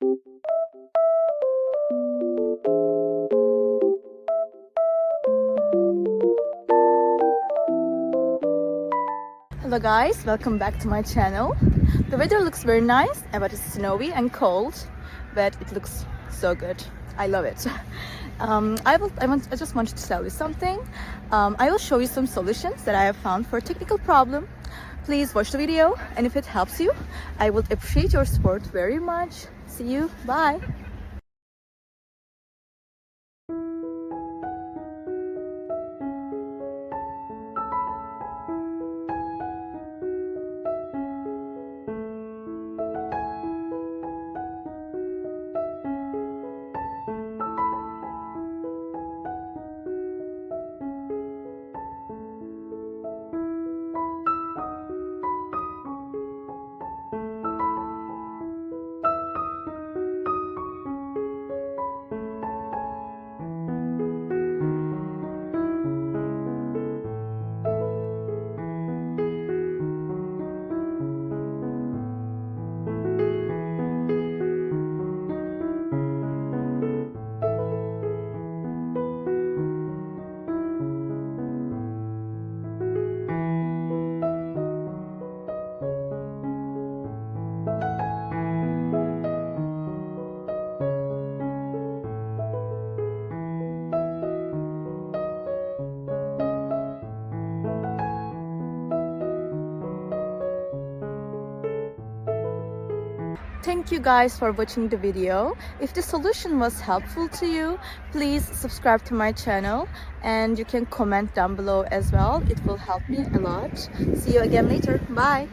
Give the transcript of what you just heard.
Hello guys, welcome back to my channel. The weather looks very nice, but it's snowy and cold, but it looks so good. I love it. I just wanted to tell you something. I will show you some solutions that I have found for a technical problem. Please watch the video, and if it helps you, I would appreciate your support very much. See you, bye. Thank you guys for watching the video. If the solution was helpful to you, please subscribe to my channel and you can comment down below as well. It will help me a lot. See you again later. Bye.